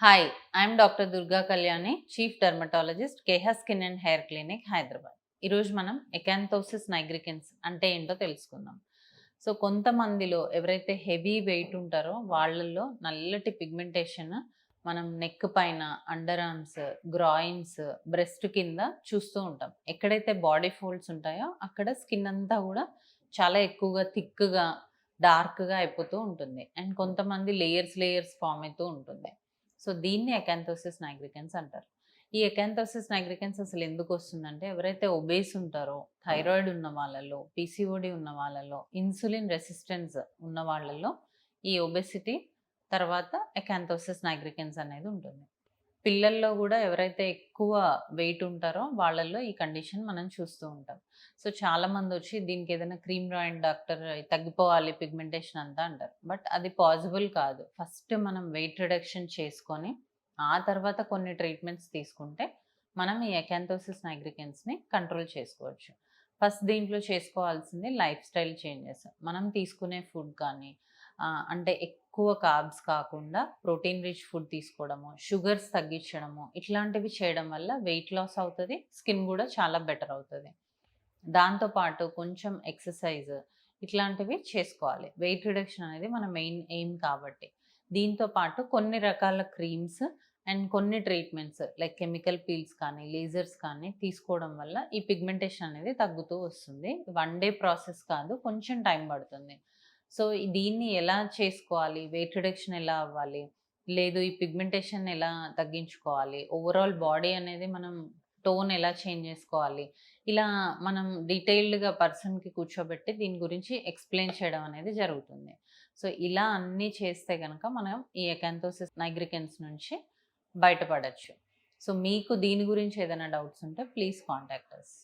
Hi, I'm doctor Durga Kalyani, chief dermatologist, Keha skin and hair clinic, Hyderabad. ఈరోజు మనం acanthosis nigricans అంటే ఏంటో తెలుసుకుందాం. సో కొంతమందిలో ఎవరైతే హెవీ వెయిట్ ఉంటారో వాళ్ళల్లో నల్లటి పిగ్మెంటేషన్ మనం నెక్ పైన, అండర్ ఆర్మ్స్, గ్రాయిన్స్, బ్రెస్ట్ కింద చూస్తూ ఉంటాం. ఎక్కడైతే బాడీ ఫోల్డ్స్ ఉంటాయో అక్కడ స్కిన్ అంతా కూడా చాలా ఎక్కువగా థిక్‌గా, డార్క్‌గా అయిపోతూ ఉంటుంది. అండ్ కొంతమంది లేయర్స్ ఫార్మ్ అయితూ ఉంటుంది. సో దీన్ని ఎకాంతోసిస్ నైగ్రికెన్స్ అంటారు. ఈ ఎకాంతోసిస్ నైగ్రికెన్స్ అసలు ఎందుకు వస్తుందంటే ఎవరైతే ఒబేస్ ఉంటారో, థైరాయిడ్ ఉన్న వాళ్ళలో, పీసీఓడి ఉన్న వాళ్ళలో, ఇన్సులిన్ రెసిస్టెన్స్ ఉన్న వాళ్ళలో ఈ ఒబెసిటీ తర్వాత ఎకాంతోసిస్ నైగ్రికెన్స్ అనేది ఉంటుంది. పిల్లల్లో గూడా ఎవరైతే ఎక్కువ వెయిట్ ఉంటారో వాళ్ళల్లో ఈ కండిషన్ మనం చూస్తూ ఉంటాం. సో చాలామందొచ్చి దీనికేదైనా క్రీమ్ రాయండి డాక్టర్ తగ్గిపోవాలి పిగ్మెంటేషన్ అంతా అంటారు. బట్ అది పాసిబుల్ కాదు. ఫస్ట్ మనం వెయిట్ రిడక్షన్ చేసుకొని, ఆ తర్వాత కొన్ని ట్రీట్మెంట్స్ తీసుకుంటే మనం ఈ ఎకాంతోసిస్ నైగ్రికెన్స్‌ని కంట్రోల్ చేసుకోవచ్చు. ఫస్ట్ దీంట్లో చేసుకోవాల్సింది లైఫ్ స్టైల్ చేంజెస్. మనం తీసుకునే ఫుడ్ కానీ అంటే ఎక్కువ కార్బ్స్ కాకుండా ప్రోటీన్ రిచ్ ఫుడ్ తీసుకోవడము, షుగర్స్ తగ్గించడము, ఇట్లాంటివి చేయడం వల్ల వెయిట్ లాస్ అవుతది. స్కిన్ గూడా చాలా బెటర్ అవుతది. దాంతో పాటు కొంచెం ఎక్సర్సైజ్ ఇట్లాంటివి చేసుకోవాలి. వెయిట్ రిడక్షన్ అనేది మన మెయిన్ ఎయిమ్ కాబట్టి. దీంతో పాటు కొన్ని రకాల క్రీమ్స్ అండ్ కొన్ని ట్రీట్మెంట్స్ లైక్ కెమికల్ పీల్స్ కానీ, లేజర్స్ కానీ తీసుకోవడం వల్ల ఈ పిగ్మెంటేషన్ అనేది తగ్గుతూ వస్తుంది. వన్ డే ప్రాసెస్ కాదు, కొంచెం టైం పడుతుంది. సో దీన్ని ఎలా చేసుకోవాలి? వెయిట్ రిడక్షన్ ఎలా అవ్వాలి? లేదు ఈ పిగ్మెంటేషన్ ఎలా తగ్గించుకోవాలి? ఓవరాల్ బాడీ అనేది మనం టోన్ ఎలా చేంజ్ చేసుకోవాలి? ఇలా మనం డీటెయిల్డ్‌గా పర్సన్‌కి కూర్చోబెట్టి దీని గురించి ఎక్స్‌ప్లెయిన్ చేయడం అనేది జరుగుతుంది. సో ఇలా అన్నీ చేస్తే గనక మనం ఈ ఎకాంతోసిస్ నైగ్రికెన్స్ నుంచి బయటపడొచ్చు. సో మీకు దీని గురించి ఏదైనా డౌట్స్ ఉంటే ప్లీజ్ కాంటాక్ట్ అస్.